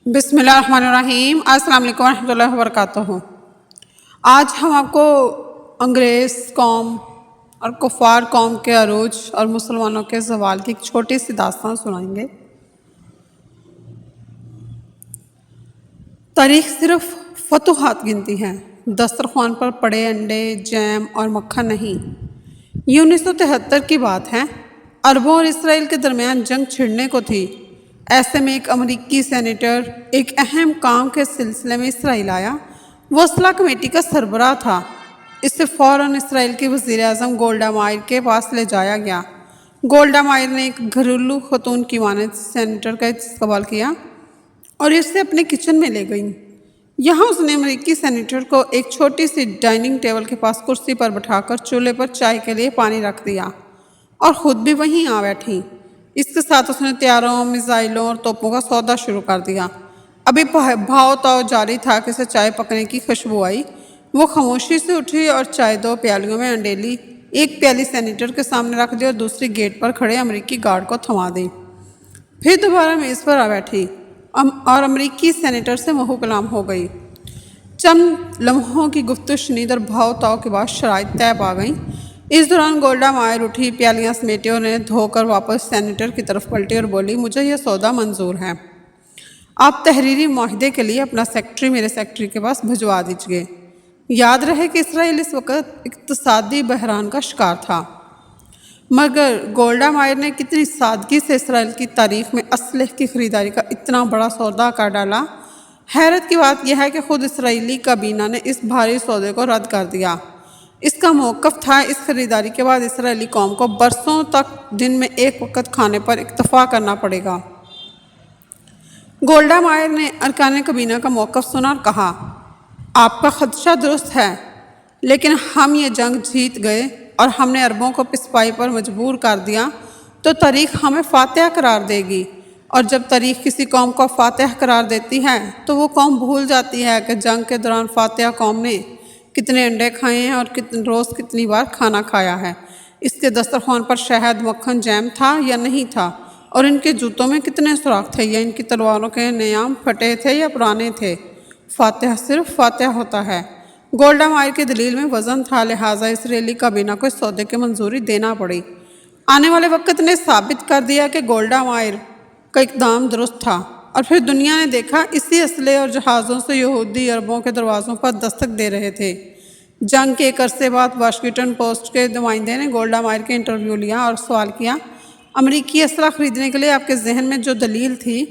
بسم اللہ الرحمن الرحیم۔ السلام علیکم ورحمۃ اللہ وبرکاتہ۔ آج ہم آپ کو انگریز قوم اور کفار قوم کے عروج اور مسلمانوں کے زوال کی ایک چھوٹی سی داستان سنائیں گے۔ تاریخ صرف فتوحات گنتی ہے، دسترخوان پر پڑے انڈے، جیم اور مکھن نہیں۔ یہ 1973 کی بات ہے۔ عربوں اور اسرائیل کے درمیان جنگ چھڑنے کو تھی۔ ایسے میں ایک امریکی سینیٹر ایک اہم کام کے سلسلے میں اسرائیل آیا۔ وہ اصلاح کمیٹی کا سربراہ تھا۔ اسے فوراً اسرائیل کی وزیر اعظم گولڈا مائر کے پاس لے جایا گیا۔ گولڈا مائر نے ایک گھریلو خاتون کی مانند سینیٹر کا استقبال کیا اور اسے اپنے کچن میں لے گئیں۔ یہاں اس نے امریکی سینیٹر کو ایک چھوٹی سی ڈائننگ ٹیبل کے پاس کرسی پر بٹھا کر چولہے پر چائے کے لیے پانی رکھ دیا اور خود بھی وہیں آ بیٹھی۔ اس کے ساتھ اس نے ہتھیاروں، میزائلوں اور توپوں کا سودا شروع کر دیا۔ ابھی بھاؤ تاؤ جاری تھا کہ اسے چائے پکنے کی خوشبو آئی۔ وہ خاموشی سے اٹھی اور چائے 2 پیالیوں میں انڈیلی، ایک پیالی سینیٹر کے سامنے رکھ دی اور دوسری گیٹ پر کھڑے امریکی گارڈ کو تھما دی۔ پھر دوبارہ میز پر آ بیٹھی اور امریکی سینیٹر سے منہ کلام ہو گئی۔ چند لمحوں کی گفت و شنید اور بھاؤ تاؤ کے بعد شرائط طے پا گئیں۔ اس دوران گولڈا مائر اٹھی، پیالیاں سمیٹی اور انہیں دھو کر واپس سینیٹر کی طرف پلٹی اور بولی، مجھے یہ سودا منظور ہے۔ آپ تحریری معاہدے کے لیے اپنا سیکرٹری میرے سیکرٹری کے پاس بھجوا دیجیے۔ یاد رہے کہ اسرائیل اس وقت اقتصادی بحران کا شکار تھا، مگر گولڈا مائر نے کتنی سادگی سے اسرائیل کی تاریخ میں اسلحے کی خریداری کا اتنا بڑا سودا کر ڈالا۔ حیرت کی بات یہ ہے کہ خود اسرائیلی کابینہ نے اس بھاری سودے کو رد کر دیا۔ اس کا موقف تھا اس خریداری کے بعد اسرائیلی قوم کو برسوں تک دن میں ایک وقت کھانے پر اکتفا کرنا پڑے گا۔ گولڈا مائر نے ارکان کابینہ کا موقف سنا اور کہا، آپ کا خدشہ درست ہے، لیکن ہم یہ جنگ جیت گئے اور ہم نے عربوں کو پسپائی پر مجبور کر دیا تو تاریخ ہمیں فاتح قرار دے گی، اور جب تاریخ کسی قوم کو فاتح قرار دیتی ہے تو وہ قوم بھول جاتی ہے کہ جنگ کے دوران فاتح قوم نے کتنے انڈے کھائے ہیں اور روز کتنی بار کھانا کھایا ہے، اس کے دسترخوان پر شہد، مکھن، جیم تھا یا نہیں تھا، اور ان کے جوتوں میں کتنے سوراخ تھے، یا ان کی تلواروں کے نیام پھٹے تھے یا پرانے تھے۔ فاتح صرف فاتح ہوتا ہے۔ گولڈا مائر کی دلیل میں وزن تھا، لہٰذا اسرائیلی کابینہ کو اس سودے کی منظوری دینا پڑی۔ آنے والے وقت نے ثابت کر دیا کہ گولڈا مائر کا اقدام درست تھا، اور پھر دنیا نے دیکھا اسی اسلحے اور جہازوں سے یہودی عربوں کے دروازوں پر دستک دے رہے تھے۔ جنگ کے ایک عرصے بعد واشنگٹن پوسٹ کے نمائندے نے گولڈا مائر کے انٹرویو لیا اور سوال کیا، امریکی اسلحہ خریدنے کے لیے آپ کے ذہن میں جو دلیل تھی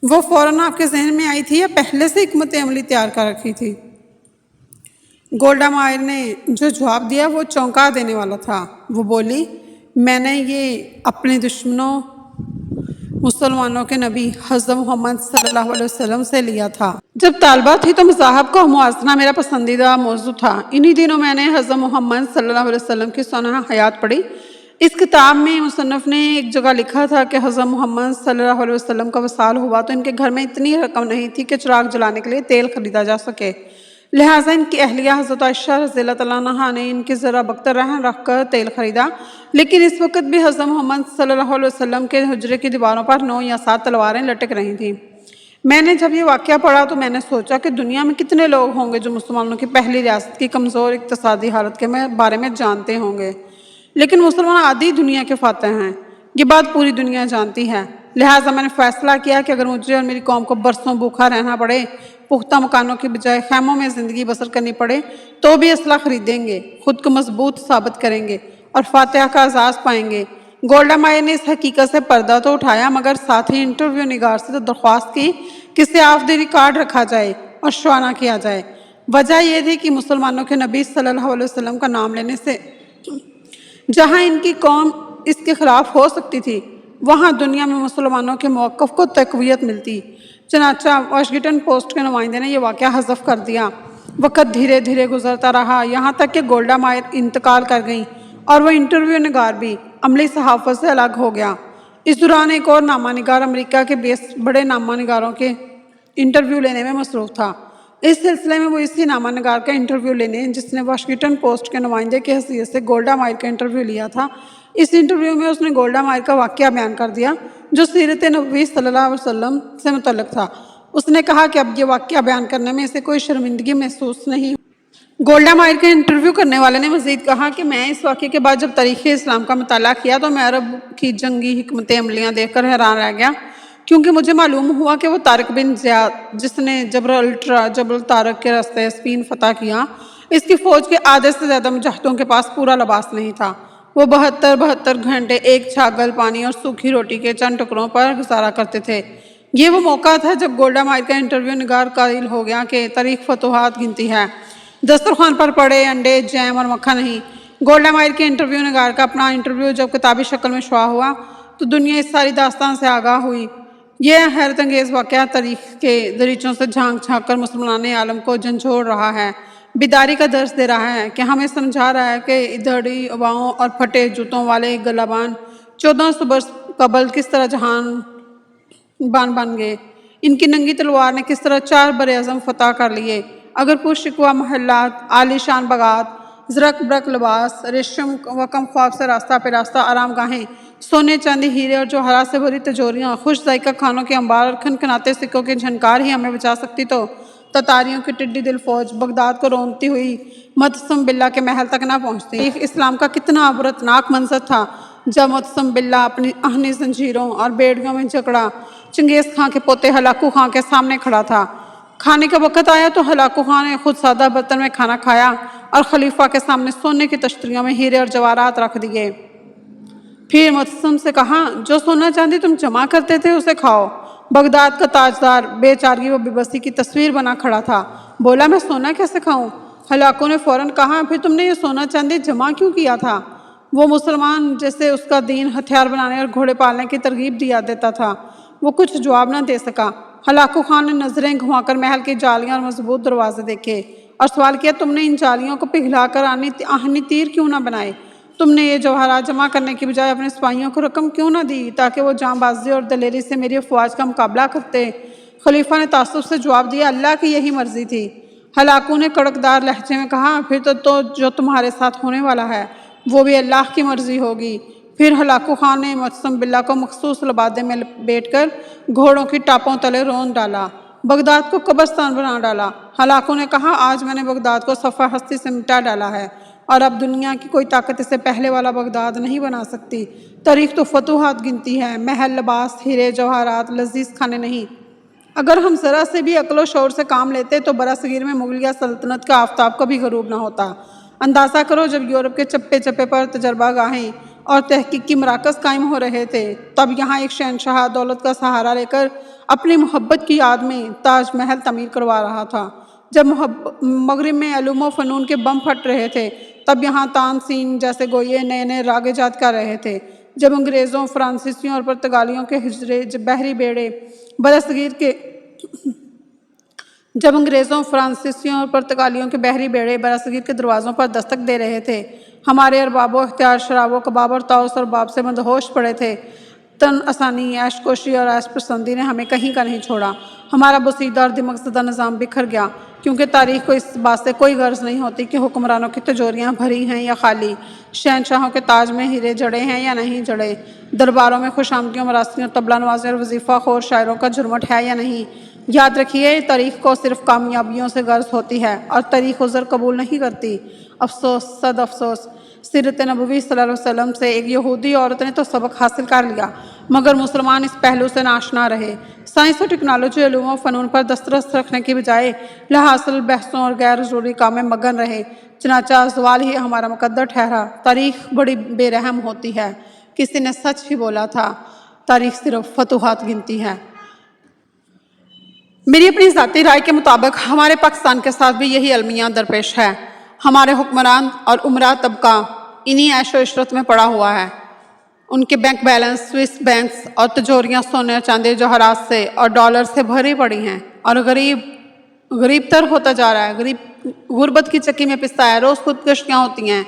وہ فوراً آپ کے ذہن میں آئی تھی یا پہلے سے حکمت عملی تیار کر رکھی تھی؟ گولڈا مائر نے جو جواب دیا وہ چونکا دینے والا تھا۔ وہ بولی، میں نے یہ اپنے دشمنوں مسلمانوں کے نبی حضرت محمد صلی اللہ علیہ وسلم سے لیا تھا۔ جب طالبہ تھی تو مذاہب کا موازنہ میرا پسندیدہ موضوع تھا۔ انہی دنوں میں نے حضرت محمد صلی اللہ علیہ وسلم کی سونہ حیات پڑھی۔ اس کتاب میں مصنف نے ایک جگہ لکھا تھا کہ حضرت محمد صلی اللہ علیہ وسلم کا وصال ہوا تو ان کے گھر میں اتنی رقم نہیں تھی کہ چراغ جلانے کے لیے تیل خریدا جا سکے، لہٰذا ان کی اہلیہ حضرت عائشہ رضی اللہ تعالیٰ عنہا نے ان کی ذرا بقت رہن رکھ کر تیل خریدا، لیکن اس وقت بھی حضرت محمد صلی اللہ علیہ وسلم کے حجرے کی دیواروں پر 9 یا 7 تلواریں لٹک رہی تھیں۔ میں نے جب یہ واقعہ پڑھا تو میں نے سوچا کہ دنیا میں کتنے لوگ ہوں گے جو مسلمانوں کی پہلی ریاست کی کمزور اقتصادی حالت کے بارے میں جانتے ہوں گے، لیکن مسلمان آدھی دنیا کے فاتح ہیں۔ یہ بات پوری دنیا جانتی ہے، لہٰذا میں نے فیصلہ کیا کہ اگر مجھے اور میری قوم کو برسوں بھوکا رہنا پڑے، پختہ مکانوں کی بجائے خیموں میں زندگی بسر کرنی پڑے، تو بھی اسلحہ خریدیں گے، خود کو مضبوط ثابت کریں گے اور فاتحہ کا اعزاز پائیں گے۔ گولڈا مائر نے اس حقیقت سے پردہ تو اٹھایا، مگر ساتھ ہی انٹرویو نگار سے درخواست کی کہ اسے آف دی ریکارڈ رکھا جائے اور شو نہ کیا جائے۔ وجہ یہ تھی کہ مسلمانوں کے نبی صلی اللہ علیہ وسلم کا نام لینے سے جہاں ان کی قوم اس کے خلاف ہو سکتی تھی، وہاں دنیا میں مسلمانوں کے موقف کو تقویت ملتی۔ چنانچہ واشنگٹن پوسٹ کے نمائندے نے یہ واقعہ حذف کر دیا۔ وقت دھیرے دھیرے گزرتا رہا، یہاں تک کہ گولڈا مائر انتقال کر گئیں اور وہ انٹرویو نگار بھی عملی صحافت سے الگ ہو گیا۔ اس دوران ایک اور نامہ نگار امریکہ کے 20 بڑے نامہ نگاروں کے انٹرویو لینے میں مصروف تھا۔ इस सिलसिले में वो इसी नामा नगार का इंटरव्यू लेने जिसने वाशिंगटन पोस्ट के नुमाइंदे की हैसियत से गोल्डा मायर का इंटरव्यू लिया था। इस इंटरव्यू में उसने गोल्डा मायर का वाक़या बयान कर दिया जो सीरत नबवी सल्लल्लाहु अलैहि वसल्लम से मुतल्लिक़ था। उसने कहा कि अब ये वाक़या बयान करने में इसे कोई शर्मिंदगी महसूस नहीं। गोल्डा मायर के इंटरव्यू करने वाले ने मज़ीद कहा कि मैं इस वाक़े के बाद जब तारीख़ इस्लाम का मुताला किया तो मैं अरब की जंगी हिकमत अमलियाँ देख कर हैरान रह गया, क्योंकि मुझे मालूम हुआ कि वो तारिक बिन ज़ियाद जिसने जबल तारक के रास्ते स्पेन फतह किया, इसकी फ़ौज के आधे से ज़्यादा मुजाहिदों के पास पूरा लिबास नहीं था। वो 72 घंटे एक छागल पानी और सूखी रोटी के चंद टुकड़ों पर गुजारा करते थे। ये वो मौका था जब गोल्डा मायर का इंटरव्यू निगार कायल हो गया कि तारीख़ फतूहात गिनती है, दस्तरखान पर पड़े अंडे, जैम और मक्खन नहीं। गोल्डा मायर के इंटरव्यू निगार का अपना इंटरव्यू जब किताबी शक्ल में शुआ हुआ तो दुनिया इस सारी दास्तान से आगाह हुई। यह हैरत अंगेज़ वाक़या तारीख़ के दरीचों से झांक कर मुसलमान आलम को झंझोड़ रहा है, बेदारी का दर्स दे रहा है कि हमें समझा रहा है कि इधड़ी हवाओं और फटे जूतों वाले गलाबान 1400 बरस कबल किस तरह जहान बन गए। इनकी नंगी तलवार ने किस तरह 4 बर-ए-आज़म फतह कर लिए। अगर पुरशिकवा महल्लात, आलीशान बगात, ज़रक बरक लिबास, रेशम व कम ख्वाब से रास्ता पे रास्ता आराम गाहें, सोने चांदी हीरे और जौहरात से भरी तिजोरियाँ, खुश जायका खानों के अंबार और खनखनाते सिक्कों के झनकार ही हमें बचा सकती तो ततारियों की टिड्डी दिल फौज बगदाद को रोंदती हुई मतसम बिल्ला के महल तक ना पहुँचती। इस्लाम का कितना अबरतनाक मंजर था जब मतसम बिल्ला अपनी आहनी जंजीरों और बेड़ियों में जकड़ा चंगेज़ खां के पोते हलाकू खां के सामने खड़ा था। खाने का वक्त आया तो हलाकू खां ने खुद सादा बर्तन में खाना खाया और खलीफा के सामने सोने की तश्तरियों में हीरे और जवाहरात रख दिए। फिर मतसम से कहा, जो सोना चांदी तुम जमा करते थे उसे खाओ। बगदाद का ताजदार बेचारगी व बेबसी की तस्वीर बना खड़ा था। बोला, मैं सोना कैसे खाऊं? हलाकू ने फौरन कहा, फिर तुमने ये सोना चांदी जमा क्यों किया था? वो मुसलमान जैसे उसका दीन हथियार बनाने और घोड़े पालने की तरगीब दिया देता था। वो कुछ जवाब न दे सका। हलाकू खान ने नजरें घुमाकर महल की जालियां और मजबूत दरवाजे देखे और सवाल किया, तुमने इन जालियों को पिघलाकर आहनी तीर क्यों ना बनाए? तुमने ये जवाहरात जमा करने की बजाय अपने सिपाहियों को रकम क्यों ना दी ताकि वो जांबाजी और दलेरी से मेरी अफवाज का मुकाबला करते? खलीफा ने तासुब से जवाब दिया, अल्लाह की यही मर्जी थी। हलाकू ने कड़कदार लहजे में कहा, फिर तो जो तुम्हारे साथ होने वाला है वो भी अल्लाह की मर्जी होगी। फिर हलाकू खान ने मतसम बिल्ला को मखसूस लबादे में लपेट कर घोड़ों की टापों तले रोंद डाला, बगदाद को कब्रिस्तान बना डाला। हलाकू ने कहा, आज मैंने बगदाद को सफ़ा हस्ती से मिटा डाला है और अब दुनिया की कोई ताकत इसे पहले वाला बगदाद नहीं बना सकती। तारीख़ तो फतूहात गिनती है, महल, लिबास, हीरे जवाहरात, लजीज खाने नहीं। अगर हम ज़रा से भी अक्ल व शौर से काम लेते तो बरासगीर में मुगलिया सल्तनत का आफ्ताब कभी गरूब ना होता। अंदाज़ा करो, जब यूरोप के चप्पे चप्पे पर तजर्बा गाहें और तहकीक की मराकज़ कायम हो रहे थे, तब यहाँ एक शहनशाह दौलत का सहारा लेकर अपनी मोहब्बत की याद में ताज महल तमीर करवा रहा था। जब मगरिब में अलूम व फ़नून के बम फट रहे थे, तब यहाँ तानसीन जैसे गोये नए नए राग इजाद कर रहे थे। जब अंग्रेज़ों, फ्रांसीसियों और पुर्तगालियों के हिजरे बहरी बेड़े बरसगीर के जब अंग्रेज़ों, फ्रांसीसियों और पुर्तगालियों के बहरी बेड़े बरसगीर के दरवाज़ों पर दस्तक दे रहे थे, हमारे अरबाबो इख्तियार शराबो कबाब और ताउस और बाब से मदहोश पड़े थे। तन आसानी, ऐशकोशी और ऐश पसंदी ने हमें कहीं का नहीं छोड़ा। हमारा बसीदा और दिमकज़दा निज़ाम बिखर गया, क्योंकि तारीख़ को इस बात से कोई गर्ज नहीं होती कि हुक्मरानों की तिजोरियाँ भरी हैं या खाली, शहनशाहों के ताज में हीरे जड़े हैं या नहीं जड़े, दरबारों में खुशामदियों, मरासियों, तबला नवाज़ी और वजीफ़ा खोर शायरों का झुरमुट है या नहीं। याद रखिए, तारीख़ को सिर्फ कामयाबियों से गर्ज होती है और तारीख़ उज़र कबूल नहीं करती। अफसोस, सद अफसोस, सीरत नबवी सल्लल्लाहु अलैहि वसल्लम से एक यहूदी औरत ने तो सबक हासिल कर लिया, मगर मुसलमान इस पहलू से नाशना रहे। साइंस और टेक्नोलॉजी, उलूम व फ़नून पर दस्तरस रखने की बजाय लाहासिल बहसों और गैर ज़रूरी काम में मगन रहे। चनाचा ज़वाल ही हमारा मुकद्दर ठहरा। तारीख़ बड़ी बेरहम होती है। किसी ने सच ही बोला था, तारीख़ सिर्फ फतूहात गिनती है। मेरी अपनी ज़ाती राय के मुताबिक हमारे पाकिस्तान के साथ भी यही अलमिया दरपेश है। हमारे हुक्मरान और उमरा तबका इन्हीं ऐशो इशरत में पड़ा हुआ है। उनके बैंक बैलेंस स्विस बैंक्स और तिजोरियाँ सोने चांदी जवाहरात से और डॉलर से भरी पड़ी हैं और गरीब तर होता जा रहा है। गरीब गुर्बत की चक्की में पिसता है। रोज़ खुदकशियाँ होती हैं।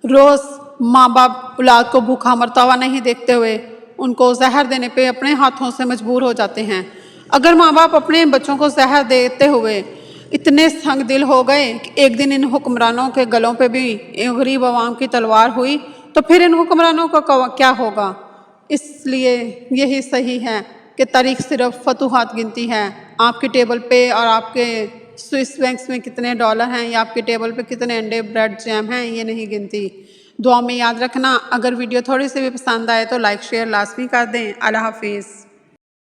रोज़ माँ बाप औलाद को भूखा मरता हुआ नहीं देखते हुए उनको जहर देने पे अपने हाथों से मजबूर हो जाते हैं। अगर माँ बाप अपने बच्चों को जहर देते हुए इतने संग दिल हो गए कि एक दिन इन हुक्मरानों के गलों पे भी गरीब आवाम की तलवार हुई तो फिर इन हुक्मरानों का क्या होगा। इसलिए यही सही है कि तारीख सिर्फ फतूहात गिनती है। आपकी टेबल पे और आपके स्विस बैंक्स में कितने डॉलर हैं या आपके टेबल पे कितने अंडे ब्रेड जैम हैं ये नहीं गिनती। दुआ में याद रखना। अगर वीडियो थोड़ी सी भी पसंद आए तो लाइक शेयर लाजमी कर दें। अल्लाह हाफिज़।